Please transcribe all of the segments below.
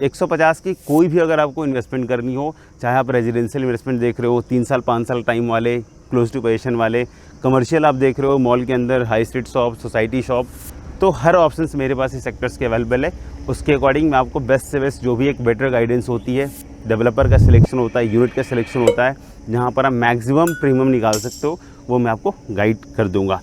150 की कोई भी अगर आपको इन्वेस्टमेंट करनी हो, चाहे आप रेजिडेंशियल इन्वेस्टमेंट देख रहे हो 3 साल 5 साल टाइम वाले, क्लोज टू पोजीशन वाले, कमर्शियल आप देख रहे हो मॉल के अंदर, high street shop, society shop, तो हर ऑप्शंस मेरे पास इस सेक्टर्स के अवेलेबल है। उसके अकॉर्डिंग मैं आपको बेस्ट से बेस्ट जो भी एक बेटर गाइडेंस होती है, डेवलपर का सिलेक्शन होता है, यूनिट का सिलेक्शन होता है, जहाँ पर आप मैक्सिमम प्रीमियम निकाल सकते हो, वो मैं आपको गाइड कर दूँगा।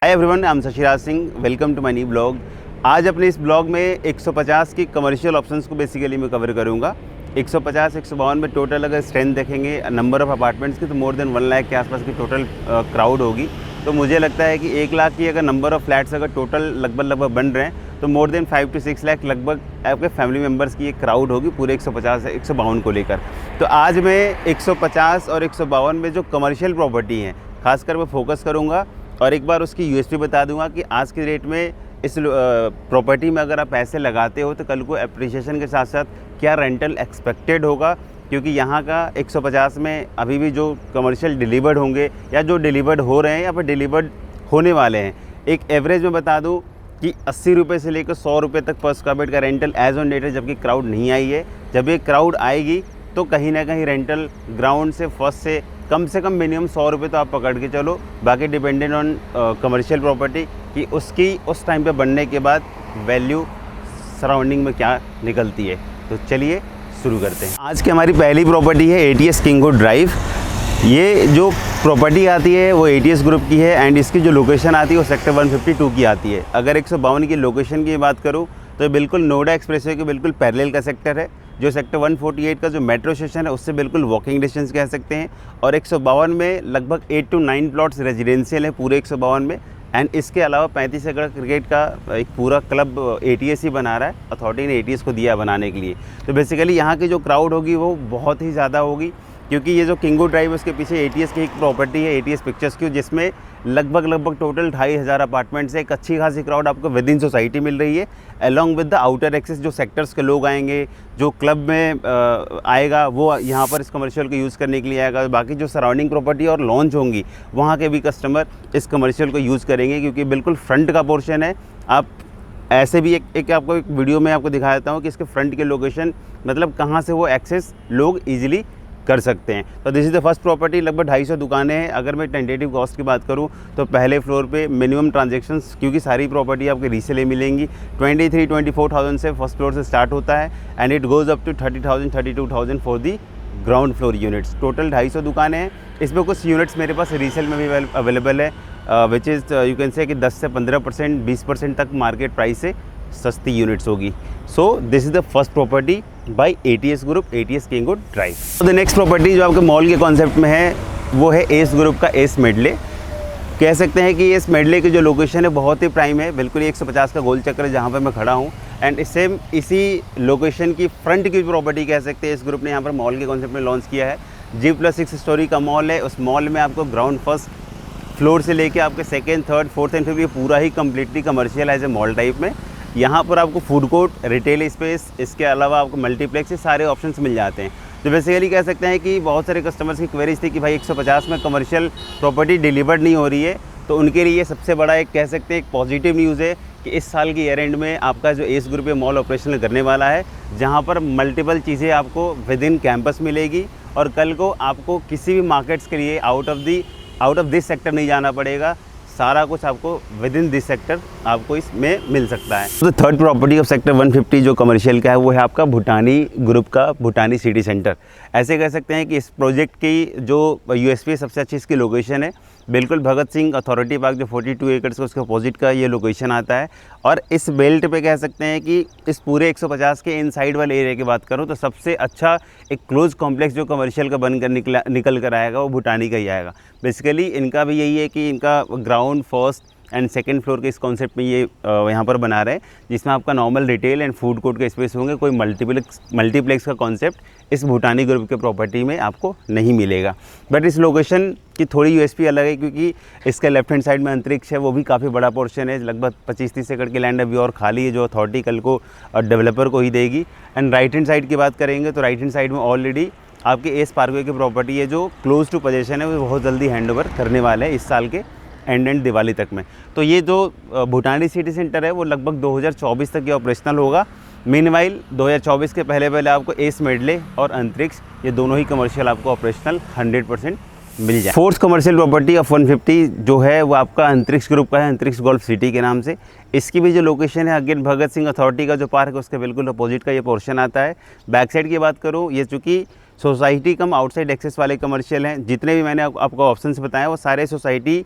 Hi everyone, I am Shashiraj Singh, welcome to my new blog. आज अपने इस ब्लॉग में 150 की कमर्शियल ऑप्शंस को बेसिकली मैं कवर करूँगा। 150 152 में टोटल अगर स्ट्रेंथ देखेंगे नंबर ऑफ़ अपार्टमेंट्स की, तो मोर देन 1 लाख के आसपास की टोटल क्राउड होगी। तो मुझे लगता है कि 1 लाख की अगर नंबर ऑफ़ फ्लैट्स अगर टोटल लगभग बन रहे हैं, तो मोर देन 5 to 6 लाख लगभग आपके फैमिली मेम्बर्स की एक क्राउड होगी पूरे 150 से 152 को लेकर। तो आज मैं 150 और 152 में जो कमर्शियल प्रॉपर्टी हैं खासकर मैं फोकस करूँगा, और एक बार उसकी यूएसपी बता दूंगा कि आज की डेट में इस प्रॉपर्टी में अगर आप पैसे लगाते हो तो कल को एप्रिसिएशन के साथ साथ क्या रेंटल एक्सपेक्टेड होगा, क्योंकि यहाँ का 150 में अभी भी जो कमर्शियल डिलीवर्ड होंगे या जो डिलीवर्ड हो रहे हैं या फिर डिलीवर्ड होने वाले हैं, एक एवरेज में बता दूँ कि 80 रुपये से लेकर 100 रुपये तक पर स्क्वायर फीट का रेंटल एज ऑन डेट है, जबकि क्राउड नहीं आई है। जब ये क्राउड आएगी तो कहीं ना कहीं रेंटल ग्राउंड से फर्स्ट से कम मिनिमम 100 रुपये तो आप पकड़ के चलो, बाकी डिपेंडेंट ऑन कमर्शियल प्रॉपर्टी कि उसकी उस टाइम पे बनने के बाद वैल्यू सराउंडिंग में क्या निकलती है। तो चलिए शुरू करते हैं। आज की हमारी पहली प्रॉपर्टी है ATS किंगवुड ड्राइव। ये जो प्रॉपर्टी आती है वो ATS ग्रुप की है, एंड इसकी जो लोकेशन आती है वो सेक्टर 152 की आती है। अगर 152 की लोकेशन की बात करूँ तो बिल्कुल नोएडा एक्सप्रेसवे के बिल्कुल पैरेलल का सेक्टर है। जो सेक्टर 148 का जो मेट्रो स्टेशन है उससे बिल्कुल वॉकिंग डिस्टेंस कह सकते हैं। और 152 में लगभग 8 to 9 प्लॉट्स रेजिडेंशियल है पूरे 152 में। एंड इसके अलावा 35 एकड़ क्रिकेट का एक पूरा क्लब ATS ही बना रहा है, अथॉरिटी ने ATS को दिया बनाने के लिए। तो बेसिकली यहाँ की जो क्राउड होगी वो बहुत ही ज़्यादा होगी, क्योंकि ये जो किंगवुड ड्राइव उसके पीछे ATS की एक प्रॉपर्टी है, ATS पिक्चर्स की, जिसमें लगभग टोटल 2500 अपार्टमेंट्स है। एक अच्छी खासी क्राउड आपको विद इन सोसाइटी मिल रही है, along with the outer access जो सेक्टर्स के लोग आएंगे, जो क्लब में आएगा वो यहाँ पर इस कमर्शियल को यूज़ करने के लिए आएगा। बाकी जो सराउंडिंग प्रॉपर्टी और लॉन्च होंगी वहाँ के भी कस्टमर इस कमर्शियल को यूज़ करेंगे, क्योंकि बिल्कुल फ्रंट का पोर्शन है। आप ऐसे भी एक आपको एक वीडियो में आपको दिखा देता हूँ कि इसके फ्रंट के लोकेशन मतलब कहाँ से वो एक्सेस लोग ईजिली कर सकते हैं। तो this is the first property. लगभग 250 दुकानें हैं। अगर मैं टेंटेटिव कॉस्ट की बात करूं तो पहले फ्लोर पे मिनिमम ट्रांजैक्शंस, क्योंकि सारी प्रॉपर्टी आपको रीसेल मिलेंगी, 23-24,000 से फर्स्ट फ्लोर से स्टार्ट होता है, and it goes up to 30,000-32,000 for the ground floor units. Total 250 दुकानें हैं। इसमें कुछ यूनिट्स मेरे पास रीसेल में भी अवेलेबल है, which is you can say कि 10 से 15%, 20% तक मार्केट प्राइस से सस्ती यूनिट्स होगी। So this is the first property by ATS group, ATS Kingwood drive. तो द नेक्स्ट प्रॉपर्टी जो आपके मॉल के कॉन्सेप्ट में है वो है एस ग्रुप का एस मेडले। कह सकते हैं कि एस मेडले की जो लोकेशन है बहुत ही प्राइम है, बिल्कुल 150 का गोल चक्कर है जहाँ पर मैं खड़ा हूँ। एंड सेम इसी लोकेशन की फ्रंट की प्रॉपर्टी कह सकते हैं इस ग्रुप ने यहाँ पर मॉल के कॉन्सेप्ट में लॉन्च किया है। G+6 स्टोरी का मॉल है। उस मॉल में आपको ग्राउंड फर्स्ट फ्लोर से लेके आपके second, third, fourth and fifth ये पूरा ही completely commercial as a mall type में। यहाँ पर आपको फूड कोर्ट, रिटेल स्पेस, इसके अलावा आपको मल्टीप्लेक्स, ये सारे ऑप्शंस मिल जाते हैं। तो बेसिकली कह सकते हैं कि बहुत सारे कस्टमर्स की क्वेरीज थी कि भाई 150 में कमर्शियल प्रॉपर्टी डिलीवर्ड नहीं हो रही है, तो उनके लिए सबसे बड़ा एक कह सकते हैं एक पॉजिटिव न्यूज़ है कि इस साल की ईयर एंड में आपका जो एस ग्रुप मॉल ऑपरेशनल करने वाला है, जहाँ पर मल्टीपल चीज़ें आपको विद इन कैंपस मिलेगी, और कल को आपको किसी भी मार्केट्स के लिए आउट ऑफ दिस सेक्टर नहीं जाना पड़ेगा। सारा कुछ आपको विद इन दिस सेक्टर आपको इसमें मिल सकता है। तो थर्ड प्रॉपर्टी ऑफ सेक्टर 150 जो कमर्शियल का है वो है आपका भूटानी ग्रुप का भूटानी सिटी सेंटर। ऐसे कह सकते हैं कि इस प्रोजेक्ट की जो USP सबसे अच्छी इसकी लोकेशन है। बिल्कुल भगत सिंह अथॉरिटी पार्क जो 42 एकड़ का उसके अपोजिट का ये लोकेशन आता है, और इस बेल्ट पे कह सकते हैं कि इस पूरे 150 के इनसाइड वाले एरिया की बात करूं तो सबसे अच्छा एक क्लोज कॉम्प्लेक्स जो कमर्शियल का बनकर निकल कर आएगा वो भूटानी का ही आएगा। बेसिकली इनका भी यही है कि इनका ground first and second floor के इस कॉन्सेप्ट में ये यहाँ पर बना रहे हैं, जिसमें आपका normal retail and food court के स्पेस होंगे। कोई मल्टीप्लेक्स का कॉन्सेप्ट इस भूटानी ग्रुप के प्रॉपर्टी में आपको नहीं मिलेगा। बट इस लोकेशन की थोड़ी USP अलग है, क्योंकि इसके लेफ्ट हैंड साइड में अंतरिक्ष है, वो भी काफ़ी बड़ा पोर्शन है। लगभग 25-30 एकड़ की लैंड अभी और खाली है, जो अथॉरिटी कल को डेवलपर को ही देगी। एंड राइट हैंड साइड की बात करेंगे तो राइट हैंड साइड में ऑलरेडी आपके एस पार्कवे की प्रॉपर्टी है जो क्लोज टू पोजीशन है, वो बहुत जल्दी हैंड ओवर करने वाले हैं इस साल के एंड दिवाली तक में। तो ये जो भूटानी सिटी सेंटर है वो लगभग 2024 तक ये ऑपरेशनल होगा। मीनवाइल 2024 के पहले पहले आपको एस मेडले और अंतरिक्ष ये दोनों ही कमर्शियल आपको ऑपरेशनल 100% मिल जाए। फोर्थ कमर्शियल प्रॉपर्टी ऑफ 150 जो है वो आपका अंतरिक्ष ग्रुप का है, अंतरिक्ष गोल्फ सिटी के नाम से। इसकी भी जो लोकेशन है अगेन भगत सिंह अथॉरिटी का जो पार्क है उसके बिल्कुल अपोजिट का ये पोर्शन आता है। बैक साइड की बात करूँ, ये चूँकि सोसाइटी कम आउटसाइड एक्सेस वाले कमर्शियल हैं, जितने भी मैंने आपको ऑप्शंस बताए वो सारे सोसाइटी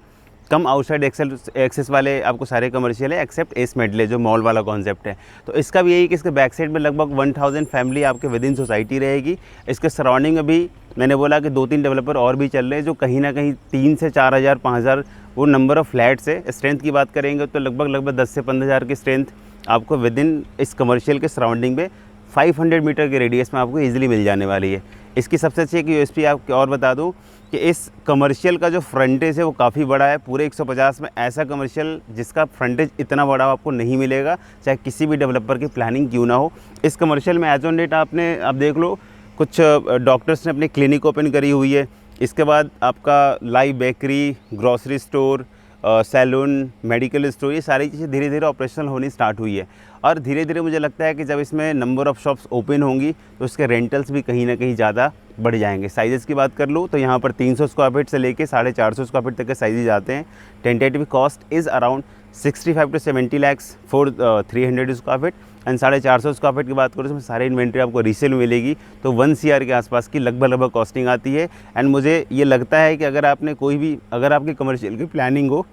कम आउटसाइड एक्सेस वाले आपको सारे कमर्शियल है, एक्सेप्ट एस मेडले जो मॉल वाला कॉन्सेप्ट है। तो इसका भी यही कि इसके बैक साइड में लगभग 1000 फैमिली आपके विद इन सोसाइटी रहेगी। इसके सराउंडिंग में भी मैंने बोला कि 2-3 डेवलपर और भी चल रहे हैं जो कहीं ना कहीं 3 से 4000 5000 वो नंबर ऑफ़ फ्लैट्स है। स्ट्रेंथ की बात करेंगे तो लगभग 10 से 15,000 की स्ट्रेंथ आपको विद इन इस कमर्शियल के सराउंडिंग में 500 मीटर के रेडियस में आपको ईजिली मिल जाने वाली है। इसकी सबसे अच्छी एक यूएसपी आपको और बता दूं कि इस कमर्शियल का जो फ्रंटेज है वो काफ़ी बड़ा है। पूरे 150 में ऐसा कमर्शियल जिसका फ्रंटेज इतना बड़ा आपको नहीं मिलेगा, चाहे किसी भी डेवलपर की प्लानिंग क्यों ना हो। इस कमर्शियल में एज ऑन डेट आप देख लो कुछ डॉक्टर्स ने अपनी क्लिनिक ओपन करी हुई है। इसके बाद आपका live bakery, grocery store, salon, medical store, ये सारी चीज़ें धीरे धीरे ऑपरेशनल होनी स्टार्ट हुई है। और धीरे धीरे मुझे लगता है कि जब इसमें नंबर ऑफ़ शॉप्स ओपन होंगी तो इसके रेंटल्स भी कहीं ना कहीं ज़्यादा बढ़ जाएंगे। साइज़ की बात कर लूँ तो यहाँ पर 300 स्क्वायर फीट से लेके 450 स्क्वायर फीट तक के साइज़ आते हैं। Tentative cost is around 65 to 70 lakhs for 300 square feet and 450 square feet की बात करूँ तो सारे इन्वेंट्री आपको रीसेल में मिलेगी तो 1 CR के आसपास की लगभग कॉस्टिंग आती है। एंड मुझे ये लगता है कि अगर आपकी कमर्शियल की प्लानिंग हो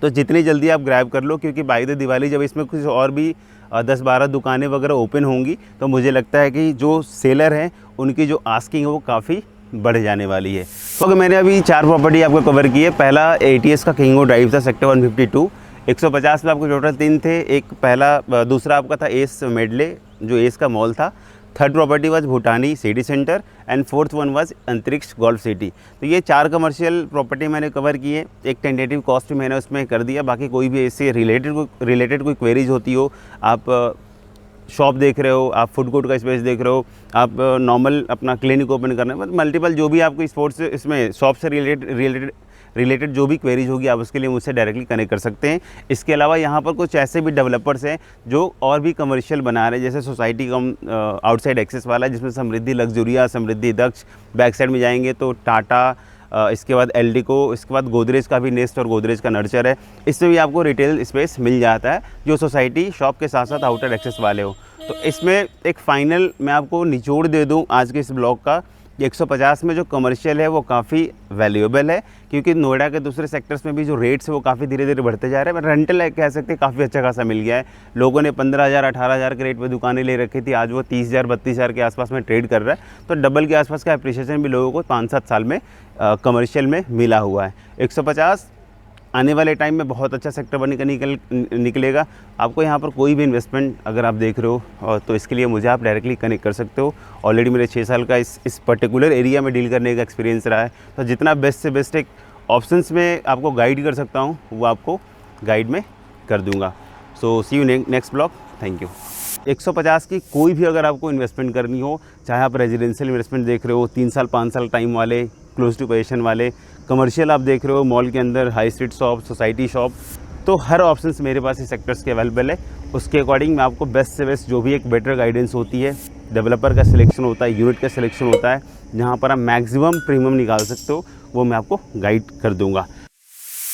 तो जितनी जल्दी आप ग्रैब कर लो, क्योंकि बाय द दिवाली जब इसमें कुछ और भी 10-12 दुकानें वगैरह ओपन होंगी तो मुझे लगता है कि जो सेलर हैं उनकी जो आस्किंग है वो काफ़ी बढ़ जाने वाली है। तो अगर मैंने अभी 4 प्रॉपर्टी आपको कवर की है। पहला ATS का किंगो ड्राइव था, सेक्टर 152। 150 में आपको टोटल 3 थे। दूसरा आपका था एस मेडले जो एस का मॉल था। Third property was Bhutani city centre and fourth one was Antariksh golf city. तो ये 4 कमर्शियल प्रॉपर्टी मैंने कवर की है। एक टेंटेटिव कॉस्ट भी मैंने उसमें कर दिया। बाकी कोई भी इससे रिलेटेड कोई क्वेरीज होती हो, आप शॉप देख रहे हो, आप फूड कोर्ट का स्पेस देख रहे हो, आप नॉर्मल अपना क्लिनिक ओपन करना है, मल्टीपल जो भी आपको स्पोर्ट्स इसमें शॉप से रिलेटेड जो भी क्वेरीज होगी आप उसके लिए मुझसे डायरेक्टली कनेक्ट कर सकते हैं। इसके अलावा यहाँ पर कुछ ऐसे भी डेवलपर्स हैं जो और भी कमर्शियल बना रहे हैं, जैसे सोसाइटी कम आउटसाइड एक्सेस वाला जिसमें समृद्धि लग्जरिया, समृद्धि दक्ष, बैक साइड में जाएंगे तो टाटा, इसके बाद एल्डिको, इसके बाद गोदरेज का भी नेस्ट और गोदरेज का नर्चर है। इसमें भी आपको रिटेल स्पेस मिल जाता है जो सोसाइटी शॉप के साथ साथ आउटर एक्सेस वाले हो। तो इसमें एक फ़ाइनल मैं आपको निचोड़ दे दूँ आज के इस ब्लॉग का, 150 में जो कमर्शियल है वो काफ़ी वैल्यूएबल है, क्योंकि नोएडा के दूसरे सेक्टर्स में भी जो रेट्स है वो काफ़ी धीरे धीरे बढ़ते जा रहे हैं। रेंटल कह सकते हैं काफ़ी अच्छा खासा मिल गया है। लोगों ने 15,000 18,000 के रेट पे दुकानें ले रखी थी, आज वो 30,000 32,000 के आसपास में ट्रेड कर रहा है। तो डबल के आसपास का एप्रिसिएशन भी लोगों को 5-7 साल में कमर्शियल में मिला हुआ है। 150 आने वाले टाइम में बहुत अच्छा सेक्टर बन के निकलेगा। आपको यहाँ पर कोई भी इन्वेस्टमेंट अगर आप देख रहे हो तो इसके लिए मुझे आप डायरेक्टली कनेक्ट कर सकते हो। ऑलरेडी मेरे 6 साल का इस पर्टिकुलर एरिया में डील करने का एक्सपीरियंस रहा है। तो जितना बेस्ट से बेस्ट एक ऑप्शंस में आपको गाइड कर सकता हूँ वो आपको गाइड में कर दूँगा। So see you next blog. Thank you. 150 की कोई भी अगर आपको इन्वेस्टमेंट करनी हो, चाहे आप रेजिडेंशियल इन्वेस्टमेंट देख रहे हो 3 साल 5 साल टाइम वाले, क्लोज टू पोजीशन वाले, कमर्शियल आप देख रहे हो मॉल के अंदर, high street shop, society shop, तो हर ऑप्शंस मेरे पास इस सेक्टर्स के अवेलेबल है। उसके अकॉर्डिंग मैं आपको बेस्ट से बेस्ट जो भी एक बेटर गाइडेंस होती है, डेवलपर का सिलेक्शन होता है, यूनिट का सिलेक्शन होता है, जहाँ पर आप मैक्सिमम प्रीमियम निकाल सकते हो वो मैं आपको गाइड कर दूँगा।